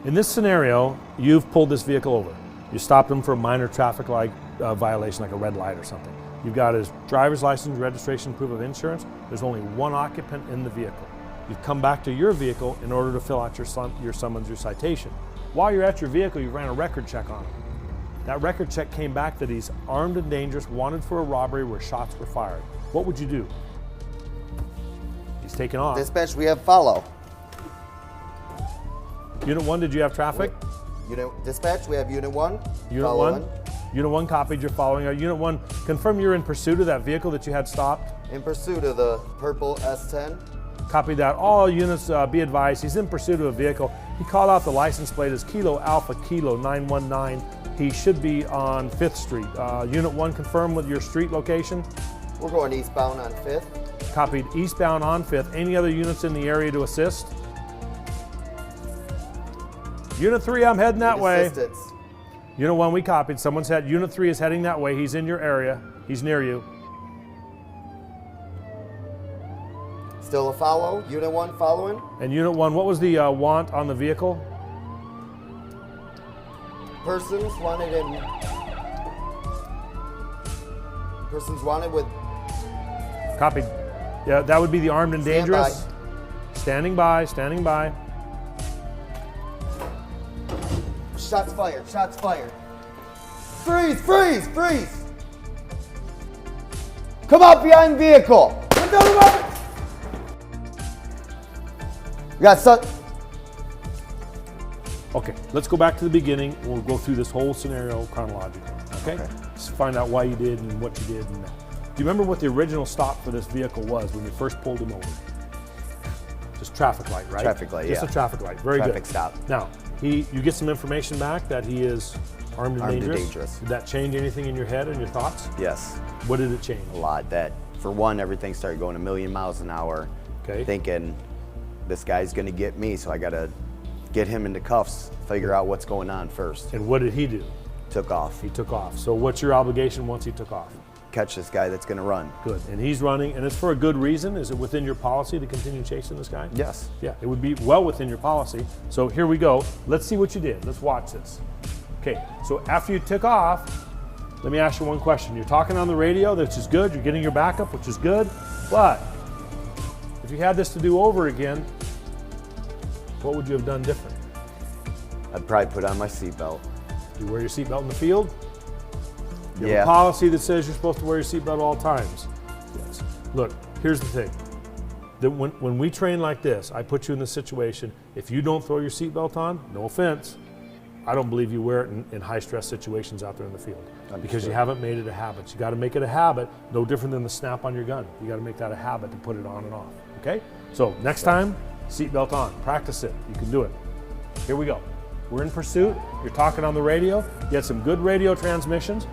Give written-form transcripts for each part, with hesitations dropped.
In this scenario, you've pulled this vehicle over. You stopped him for a minor traffic light violation, like a red light or something. You've got his driver's license, registration, proof of insurance. There's only one occupant in the vehicle. You've come back to your vehicle in order to fill out your summons, your citation. While you're at your vehicle, you ran a record check on him. That record check came back that he's armed and dangerous, wanted for a robbery where shots were fired. What would you do? He's taken off. Dispatch, we have follow. Unit 1, did you have traffic? Dispatch, we have Unit 1. Unit 1? Unit 1 copied, you're following. Unit 1, confirm you're in pursuit of that vehicle that you had stopped. In pursuit of the purple S10. Copy that. All units be advised, he's in pursuit of a vehicle. He called out the license plate as Kilo Alpha Kilo 919. He should be on 5th Street. Unit 1, confirm with your street location. We're going eastbound on 5th. Copied, eastbound on 5th. Any other units in the area to assist? Unit 3, I'm heading that way. Assistance. Unit 1, we copied. Someone said Unit 3 is heading that way. He's in your area. He's near you. Still a follow. Unit 1 following. And Unit 1, what was the want on the vehicle? Persons wanted with. Copied. Yeah, that would be the armed and Stand dangerous. by. Standing by, standing by. Shots fired, shots fired. Freeze, freeze, freeze. Come out behind vehicle. We got some. Okay, let's go back to the beginning. We'll go through this whole scenario chronologically, okay? Just find out why you did and what you did and that. Do you remember what the original stop for this vehicle was when you first pulled him over? Just traffic light, right? Traffic light, Just yeah. a traffic light, very good. Traffic stop. Now, you get some information back that he is armed and dangerous. dangerous. Did that change anything in your head and your thoughts? Yes, What did it change? a lot. That, for one, everything started going a million miles an hour. Okay. Thinking, this guy's gonna get me, so I gotta get him into cuffs, figure out what's going on first. And what did he do? Took off. He took off. So what's your obligation once he took off? Catch this guy that's gonna run. Good. And he's running, and it's for a good reason. Is it within your policy to continue chasing this guy? Yes. Yeah, it would be well within your policy. So here we go. Let's see what you did. Let's watch this. Okay, so after you took off, let me ask you one question. You're talking on the radio, which is good. You're getting your backup, which is good. But if you had this to do over again, what would you have done different? I'd probably put on my seatbelt. Do you wear your seatbelt in the field? You have Yeah. a policy that says you're supposed to wear your seatbelt at all times. Yes. Look, here's the thing. That when we train like this, I put you in this situation. If you don't throw your seatbelt on, no offense, I don't believe you wear it in high stress situations out there in the field. Because you Understood. haven't made it a habit. You got to make it a habit, no different than the snap on your gun. You got to make that a habit to put it on and off. Okay? So next time, seatbelt on. Practice it. You can do it. Here we go. We're in pursuit. You're talking on the radio. You had some good radio transmissions.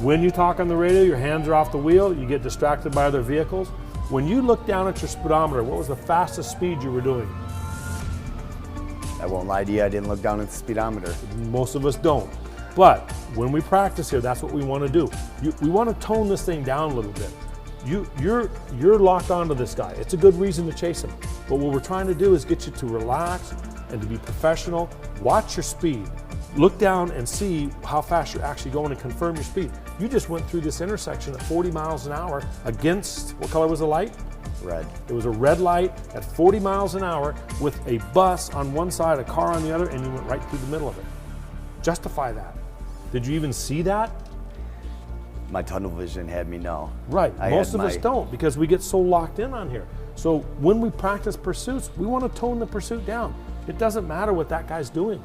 When you talk on the radio, your hands are off the wheel. You get distracted by other vehicles. When you look down at your speedometer, what was the fastest speed you were doing? I won't lie to you, I didn't look down at the speedometer. Most of us don't. But when we practice here, that's what we want to do. We want to tone this thing down a little bit. You're locked onto this guy. It's a good reason to chase him. But what we're trying to do is get you to relax and to be professional. Watch your speed. Look down and see how fast you're actually going and confirm your speed. You just went through this intersection at 40 miles an hour against, what color was the light? Red. It was a red light at 40 miles an hour with a bus on one side, a car on the other, and you went right through the middle of it. Justify that. Did you even see that? My tunnel vision had me know. Right. I Most had of us my- don't because we get so locked in on here. So when we practice pursuits, we want to tone the pursuit down. It doesn't matter what that guy's doing.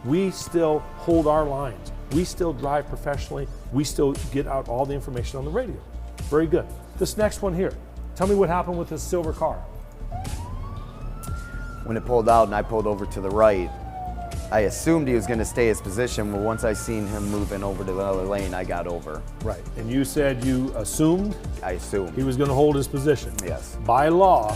We still hold our lines. We still drive professionally. We still get out all the information on the radio. Very good. This next one here. Tell me what happened with this silver car. When it pulled out and I pulled over to the right, I assumed he was going to stay his position, but once I seen him moving over to the other lane, I got over. Right. And you said you assumed I assumed. he was going to hold his position. Yes. By law,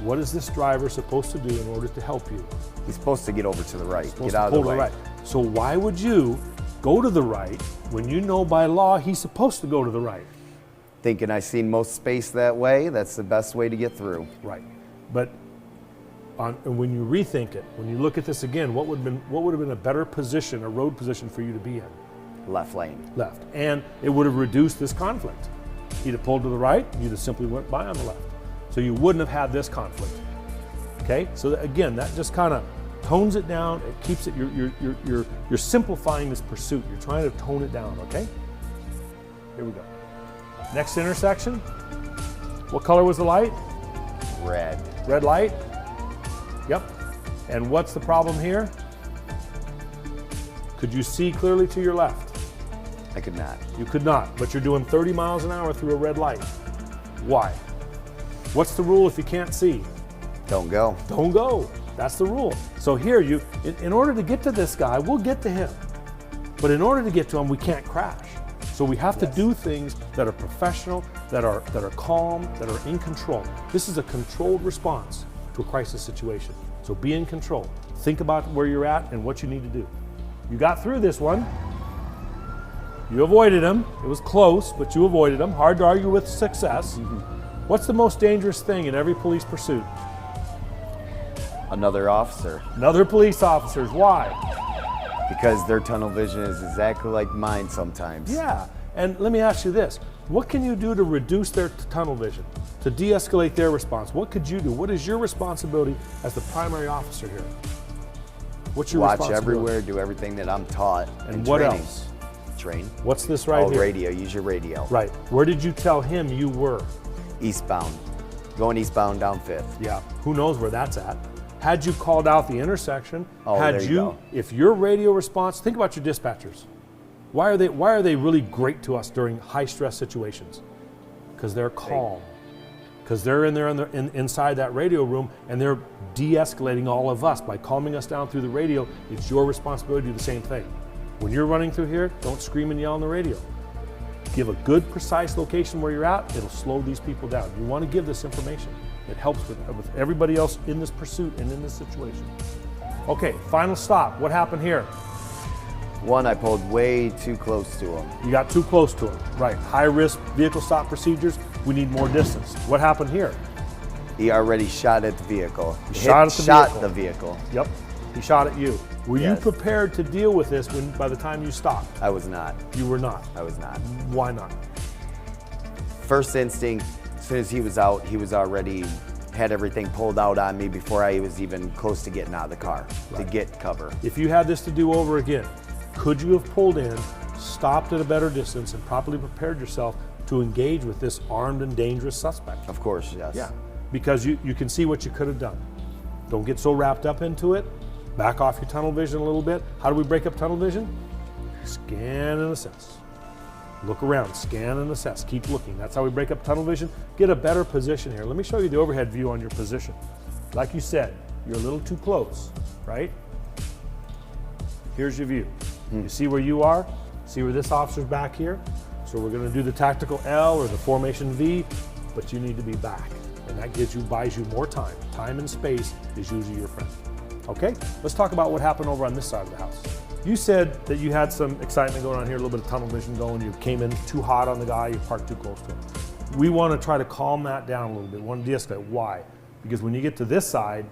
what is this driver supposed to do in order to help you? He's supposed to get over to the right, Supposed get to out of the pull way. right. So why would you go to the right when you know by law he's supposed to go to the right? Thinking I seen most space that way, that's the best way to get through. Right. But And when you rethink it, when you look at this again, what would have been a better position, a road position for you to be in? Left lane. Left. And it would have reduced this conflict. He'd have pulled to the right, you'd have simply went by on the left. So you wouldn't have had this conflict. Okay? So again, that just kind of tones it down. It keeps it, you're simplifying this pursuit. You're trying to tone it down, okay? Here we go. Next intersection. What color was the light? Red. Red light. Yep. And what's the problem here? Could you see clearly to your left? I could not. You could not, but you're doing 30 miles an hour through a red light. Why? What's the rule if you can't see? Don't go. Don't go. That's the rule. So here, in order to get to this guy, we'll get to him. But in order to get to him, we can't crash. So we have to do things that are professional, that are calm, that are in control. This is a controlled response to a crisis situation. So be in control. Think about where you're at and what you need to do. You got through this one. You avoided him. It was close, but you avoided him. Hard to argue with success. What's the most dangerous thing in every police pursuit? Another officer. Another police officers. Why? Because their tunnel vision is exactly like mine sometimes. Yeah, and let me ask you this. What can you do to reduce their tunnel vision, to de-escalate their response? What could you do? What is your responsibility as the primary officer here? What's your Watch responsibility? everywhere, do everything that I'm taught. And in what training. else? Train. What's this right here? Radio, use your radio. Right. Where did you tell him you were? Eastbound. Going eastbound down 5th. Yeah, who knows where that's at? Had you called out the intersection, there you go. If your radio response, think about your dispatchers. Why are they really great to us during high stress situations? Because they're calm. Because they're in there inside that radio room and they're de-escalating all of us by calming us down through the radio. It's your responsibility to do the same thing. When you're running through here, don't scream and yell on the radio. Give a good, precise location where you're at. It'll slow these people down. You want to give this information. It helps with everybody else in this pursuit and in this situation. Okay, final stop. What happened here? One, I pulled way too close to him. You got too close to him. Right. High risk vehicle stop procedures. We need more distance. What happened here? He already shot at the vehicle. Shot the vehicle. Yep. He shot at you. Were you Yes. prepared to deal with this by the time you stopped? I was not. You were not. I was not. Why not? First instinct, as soon as he was out, he was already had everything pulled out on me before I was even close to getting out of the car to get cover. If you had this to do over again, could you have pulled in, stopped at a better distance, and properly prepared yourself to engage with this armed and dangerous suspect? Of course, yes. Yeah, because you can see what you could have done. Don't get so wrapped up into it. Back off your tunnel vision a little bit. How do we break up tunnel vision? Scan and assess. Look around, scan and assess. Keep looking. That's how we break up tunnel vision. Get a better position here. Let me show you the overhead view on your position. Like you said, you're a little too close, right? Here's your view. You see where you are? See where this officer's back here? So we're gonna do the tactical L or the formation V, but you need to be back. And that buys you more time. Time and space is usually your friend. Okay, let's talk about what happened over on this side of the house. You said that you had some excitement going on here, a little bit of tunnel vision going, you came in too hot on the guy, you parked too close to him. We want to try to calm that down a little bit. We want to de-escalate. Why? Because when you get to this side,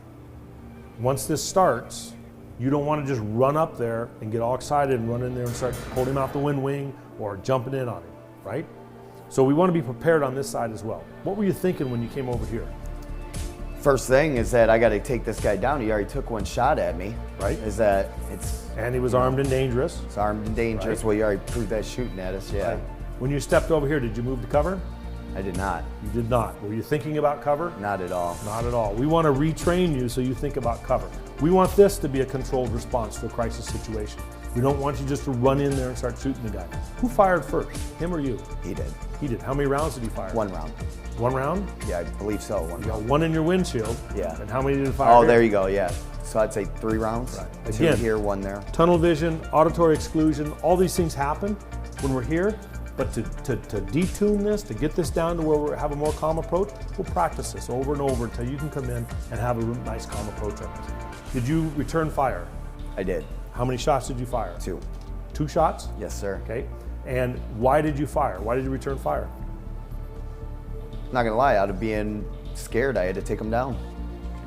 once this starts, you don't want to just run up there and get all excited and run in there and start holding him out the wind wing or jumping in on him, right? So we want to be prepared on this side as well. What were you thinking when you came over here? First thing is that I got to take this guy down. He already took one shot at me. Right. Is that it's And he was armed and dangerous. armed and dangerous. Right. Well, you already proved that shooting at us, yeah. Right. When you stepped over here, did you move to cover? I did not. You did not. Were you thinking about cover? Not at all. Not at all. We want to retrain you so you think about cover. We want this to be a controlled response to a crisis situation. We don't want you just to run in there and start shooting the guy. Who fired first, him or you? He did. He did. How many rounds did he fire? One round. One round? Yeah, I believe so. One You got round. one in your windshield. Yeah. And how many did he fire? Oh, here? there you go, yeah. So I'd say 3 rounds. Right. Two Again. here, one there. Tunnel vision, auditory exclusion, all these things happen when we're here. But to detune this, to get this down to where we have a more calm approach, we'll practice this over and over until you can come in and have a nice calm approach on this. Did you return fire? I did. How many shots did you fire? 2. 2 shots? Yes, sir. Okay. And why did you fire? Why did you return fire? Not gonna lie, out of being scared, I had to take him down.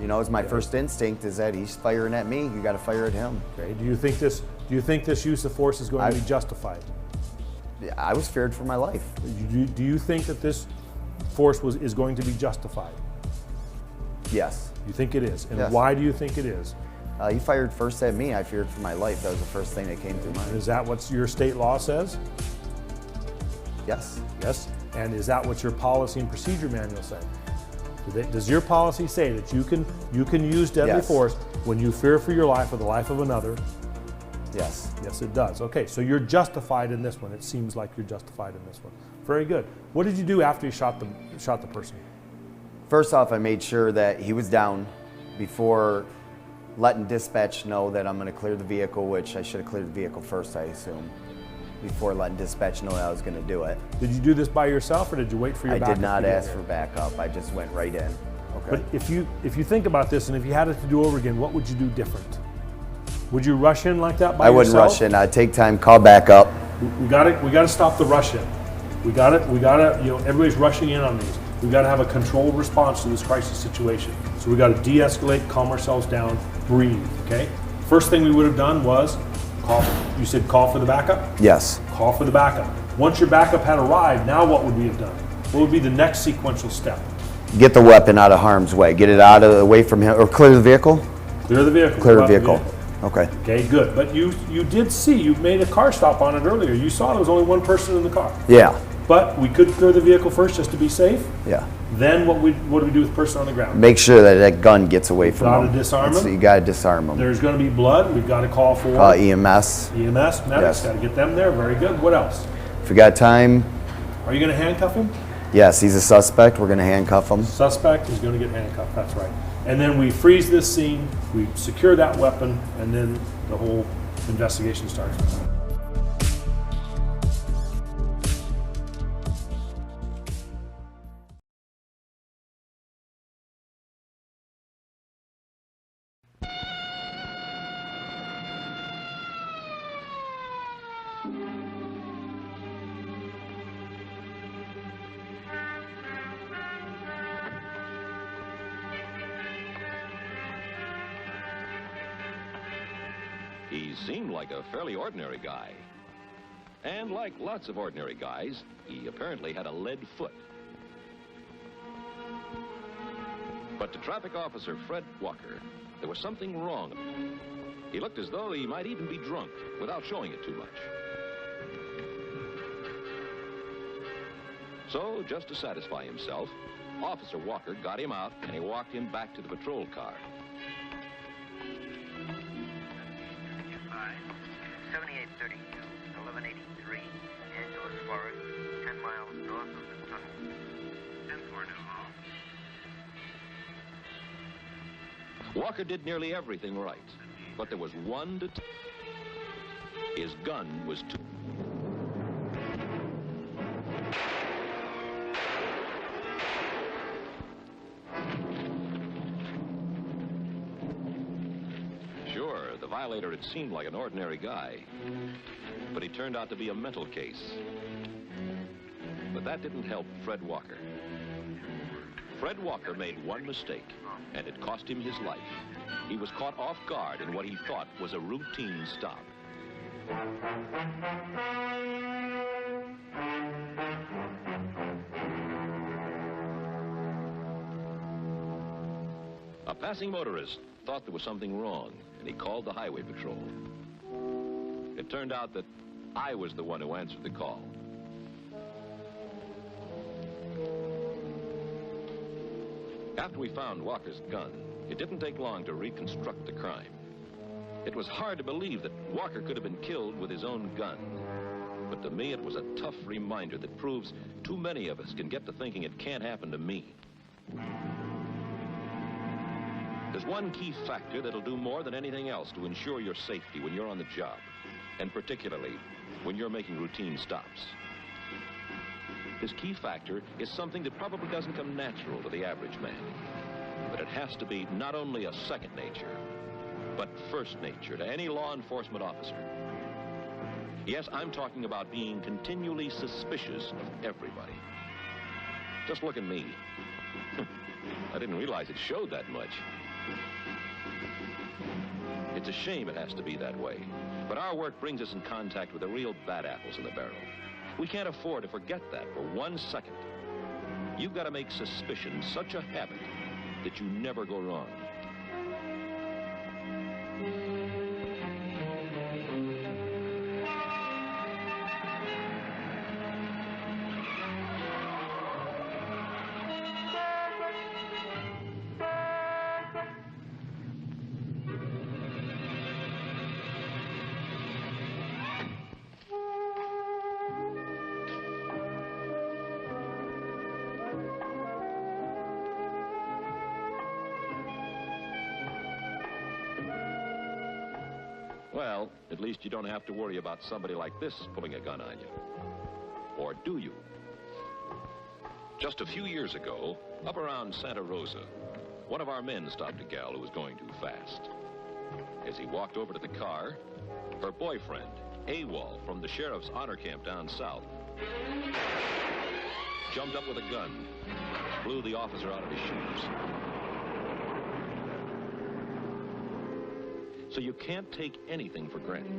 You know, it's my first instinct is that he's firing at me. You got to fire at him. Okay. Do you think this use of force is going to be justified? I was feared for my life. Do you think that this force is going to be justified? Yes. You think it is? And Yes. why do you think it is? He fired first at me. I feared for my life. That was the first thing that came through mind. Is that what your state law says? Yes. Yes. And is that what your policy and procedure manual say? Does your policy say that you can use deadly Yes. force when you fear for your life or the life of another? Yes. Yes, it does. Okay, so you're justified in this one. It seems like you're justified in this one. Very good. What did you do after you shot the person? First off, I made sure that he was down before letting dispatch know that I'm going to clear the vehicle, which I should have cleared the vehicle first, I assume, before letting dispatch know that I was going to do it. Did you do this by yourself, or did you wait for your I backup? did not to get ask here? for backup. I just went right in. Okay. But if you think about this, and if you had it to do over again, what would you do different? Would you rush in like that by I yourself? wouldn't rush in. I'd take time, call backup. We got to stop the rush in. We got to. You know, everybody's rushing in on these. We got to have a controlled response to this crisis situation. So we got to de-escalate, calm ourselves down, breathe. Okay. First thing we would have done was call. You said call for the backup. Yes. Call for the backup. Once your backup had arrived, now what would we have done? What would be the next sequential step? Get the weapon out of harm's way. Get it away from him, or clear the vehicle. Clear the vehicle. Clear the Go out vehicle. Okay. Okay, good. But you did see, you made a car stop on it earlier. You saw there was only one person in the car. Yeah. But we could clear the vehicle first just to be safe. Yeah. Then what do we do with the person on the ground? Make sure that that gun gets away from him. Gotta disarm him? You gotta disarm him. There's going to be blood. We've got to call for EMS. EMS, medics. Yes. Got to get them there. Very good. What else? If we got time, Are you going to handcuff him? yes, he's a suspect. We're gonna handcuff him. Suspect is going to get handcuffed. That's right. And then we freeze this scene. We secure that weapon, and then the whole investigation starts. He seemed like a fairly ordinary guy. And like lots of ordinary guys, he apparently had a lead foot. But to traffic officer Fred Walker, there was something wrong. He looked as though he might even be drunk without showing it too much. So, just to satisfy himself, Officer Walker got him out and he walked him back to the patrol car. 7832, 1183, Angeles Forest, 10 miles north of the tunnel. 10-4 New Hall. Walker did nearly everything right, but there was one detail. His gun was too... Sure, the violator had seemed like an ordinary guy, but he turned out to be a mental case. But that didn't help Fred Walker. Fred Walker made one mistake, and it cost him his life. He was caught off guard in what he thought was a routine stop. A passing motorist thought there was something wrong, and he called the highway patrol. It turned out that I was the one who answered the call. After we found Walker's gun, it didn't take long to reconstruct the crime. It was hard to believe that Walker could have been killed with his own gun. But to me, it was a tough reminder that proves too many of us can get to thinking it can't happen to me. There's one key factor that'll do more than anything else to ensure your safety when you're on the job, and particularly when you're making routine stops. This key factor is something that probably doesn't come natural to the average man, but it has to be not only a second nature, but first nature to any law enforcement officer. Yes, I'm talking about being continually suspicious of everybody. Just look at me. I didn't realize it showed that much. It's a shame it has to be that way. But our work brings us in contact with the real bad apples in the barrel. We can't afford to forget that for 1 second. You've got to make suspicion such a habit that you never go wrong. Well, at least you don't have to worry about somebody like this pulling a gun on you. Or do you? Just a few years ago, up around Santa Rosa, one of our men stopped a gal who was going too fast. As he walked over to the car, her boyfriend, AWOL from the sheriff's honor camp down south, jumped up with a gun, blew the officer out of his shoes. So you can't take anything for granted.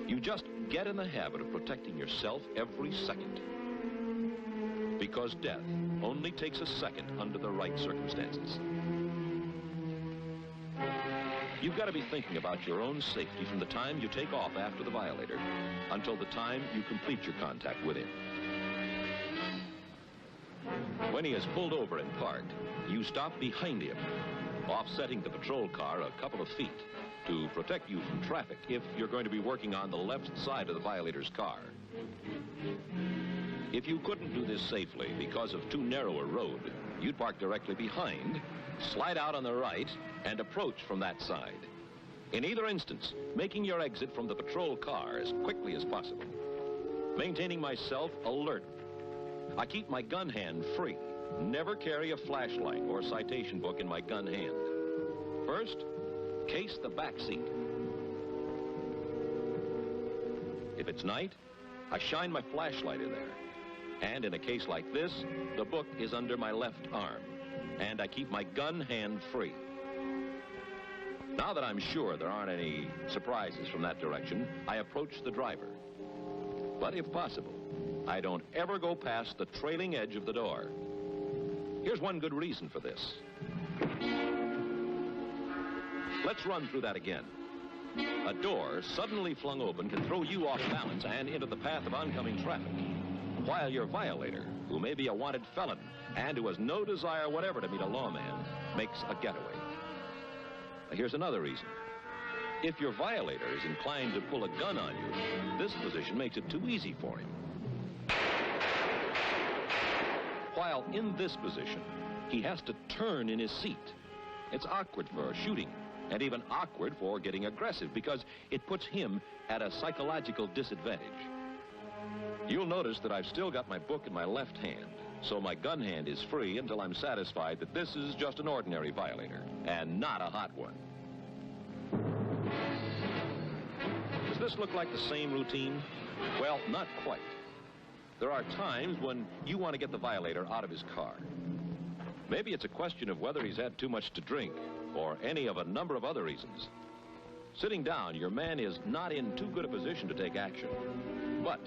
You just get in the habit of protecting yourself every second. Because death only takes a second under the right circumstances. You've got to be thinking about your own safety from the time you take off after the violator until the time you complete your contact with him. When he has pulled over and parked, you stop behind him, offsetting the patrol car a couple of feet to protect you from traffic if you're going to be working on the left side of the violator's car. If you couldn't do this safely because of too narrow a road, you'd park directly behind, slide out on the right, and approach from that side. In either instance, making your exit from the patrol car as quickly as possible. Maintaining myself alert. I keep my gun hand free. Never carry a flashlight or citation book in my gun hand. First, case the back seat. If it's night, I shine my flashlight in there. And in a case like this, the book is under my left arm, and I keep my gun hand free. Now that I'm sure there aren't any surprises from that direction, I approach the driver. But if possible, I don't ever go past the trailing edge of the door. Here's one good reason for this. Let's run through that again. A door suddenly flung open can throw you off balance and into the path of oncoming traffic, while your violator, who may be a wanted felon and who has no desire whatever to meet a lawman, makes a getaway. Now, here's another reason. If your violator is inclined to pull a gun on you, this position makes it too easy for him. While in this position, he has to turn in his seat. It's awkward for shooting, and even awkward for getting aggressive, because it puts him at a psychological disadvantage. You'll notice that I've still got my book in my left hand, so my gun hand is free until I'm satisfied that this is just an ordinary violator, and not a hot one. Does this look like the same routine? Well, not quite. There are times when you want to get the violator out of his car. Maybe it's a question of whether he's had too much to drink, or any of a number of other reasons. Sitting down, your man is not in too good a position to take action. But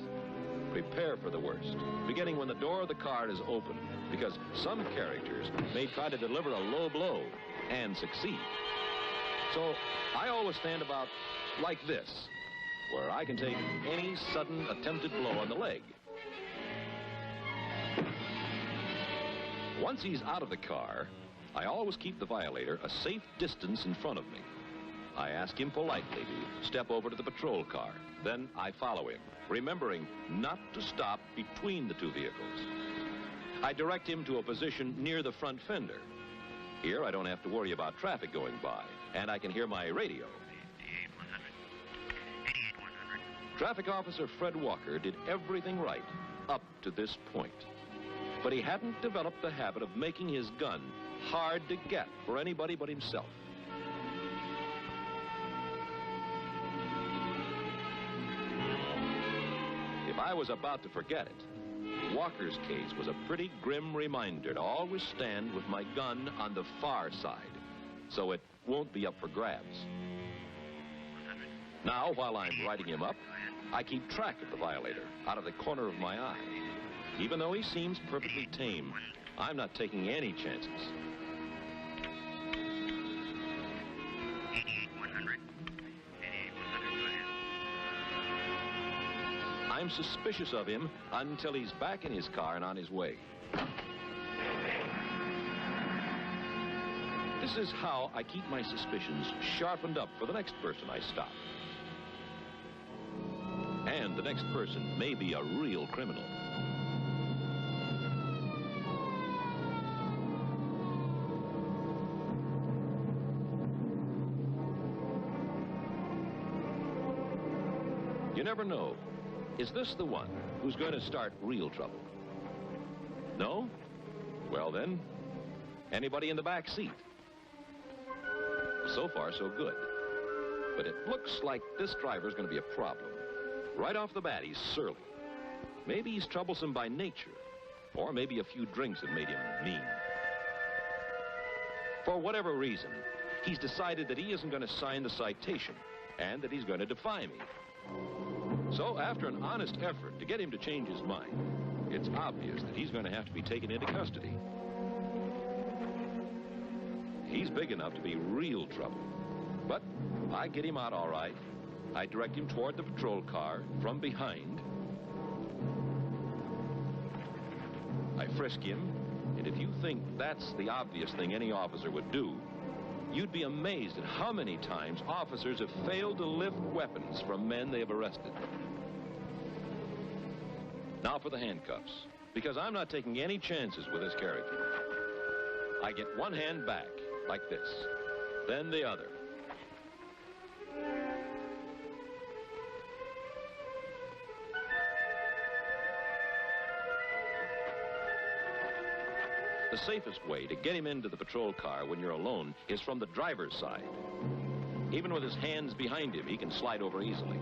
prepare for the worst, beginning when the door of the car is open, because some characters may try to deliver a low blow and succeed. So I always stand about like this, where I can take any sudden attempted blow on the leg. Once he's out of the car, I always keep the violator a safe distance in front of me. I ask him politely to step over to the patrol car. Then I follow him, remembering not to stop between the two vehicles. I direct him to a position near the front fender. Here, I don't have to worry about traffic going by, and I can hear my radio. 88-100. Traffic Officer Fred Walker did everything right up to this point. But he hadn't developed the habit of making his gun hard to get for anybody but himself. If I was about to forget it, Walker's case was a pretty grim reminder to always stand with my gun on the far side, so it won't be up for grabs. Now, while I'm writing him up, I keep track of the violator out of the corner of my eye. Even though he seems perfectly tame, I'm not taking any chances. 88-100. 88-100, go ahead. I'm suspicious of him until he's back in his car and on his way. This is how I keep my suspicions sharpened up for the next person I stop. And the next person may be a real criminal. You never know. Is this the one who's going to start real trouble? No? Well then, anybody in the back seat? So far, so good. But it looks like this driver's going to be a problem. Right off the bat, he's surly. Maybe he's troublesome by nature. Or maybe a few drinks have made him mean. For whatever reason, he's decided that he isn't going to sign the citation and that he's going to defy me. So after an honest effort to get him to change his mind, it's obvious that he's going to have to be taken into custody. He's big enough to be real trouble. But I get him out all right. I direct him toward the patrol car from behind. I frisk him, and if you think that's the obvious thing any officer would do, you'd be amazed at how many times officers have failed to lift weapons from men they have arrested. Now for the handcuffs, because I'm not taking any chances with this character. I get one hand back, like this, then the other. The safest way to get him into the patrol car when you're alone is from the driver's side. Even with his hands behind him, he can slide over easily.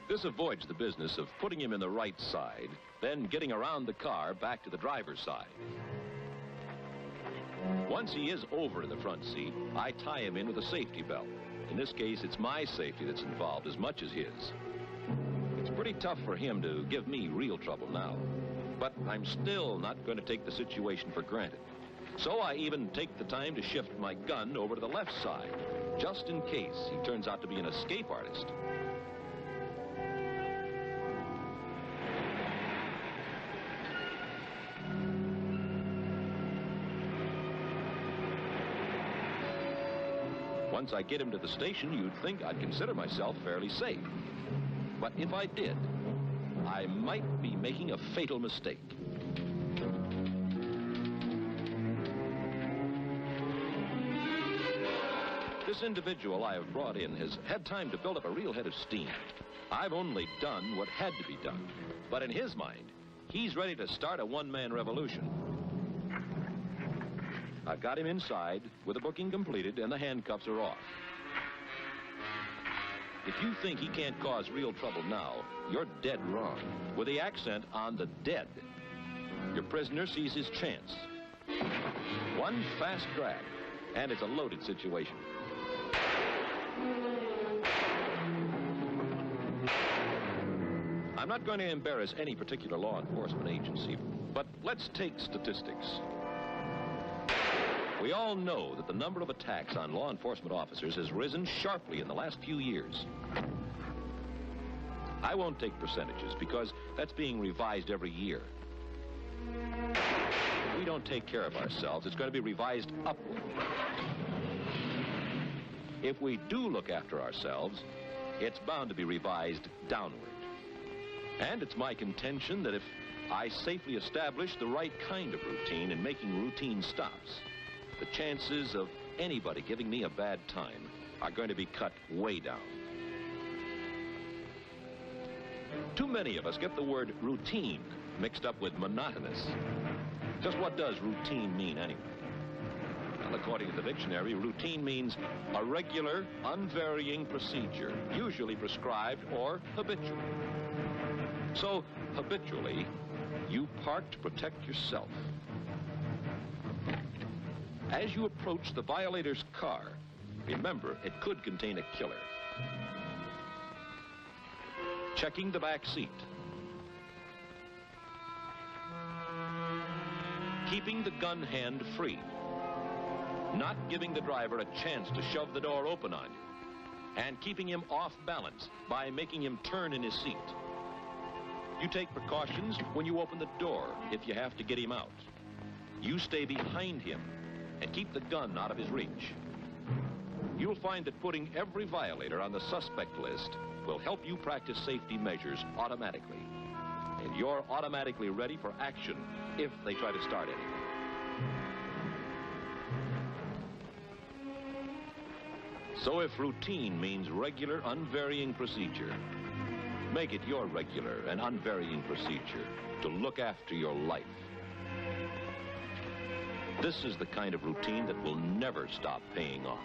This avoids the business of putting him in the right side, then getting around the car back to the driver's side. Once he is over in the front seat, I tie him in with a safety belt. In this case, it's my safety that's involved as much as his. It's pretty tough for him to give me real trouble now. But I'm still not going to take the situation for granted. So I even take the time to shift my gun over to the left side, just in case he turns out to be an escape artist. Once I get him to the station, you'd think I'd consider myself fairly safe. But if I did, I might be making a fatal mistake. This individual I have brought in has had time to build up a real head of steam. I've only done what had to be done. But in his mind, he's ready to start a one-man revolution. I've got him inside with the booking completed and the handcuffs are off. If you think he can't cause real trouble now, you're dead wrong. With the accent on the dead, your prisoner sees his chance. One fast grab, and it's a loaded situation. I'm not going to embarrass any particular law enforcement agency, but let's take statistics. We all know that the number of attacks on law enforcement officers has risen sharply in the last few years. I won't take percentages because that's being revised every year. If we don't take care of ourselves, it's going to be revised upward. If we do look after ourselves, it's bound to be revised downward. And it's my contention that if I safely establish the right kind of routine in making routine stops, the chances of anybody giving me a bad time are going to be cut way down. Too many of us get the word routine mixed up with monotonous. Just what does routine mean anyway? Well, according to the dictionary, routine means a regular, unvarying procedure, usually prescribed or habitual. So, habitually, you park to protect yourself. As you approach the violator's car, Remember, it could contain a killer. Checking the back seat. Keeping the gun hand free. Not giving the driver a chance to shove the door open on you. And keeping him off balance by making him turn in his seat. You take precautions when you open the door if you have to get him out. You stay behind him and keep the gun out of his reach. You'll find that putting every violator on the suspect list will help you practice safety measures automatically. And you're automatically ready for action if they try to start anything. So if routine means regular, unvarying procedure, make it your regular and unvarying procedure to look after your life. This is the kind of routine that will never stop paying off.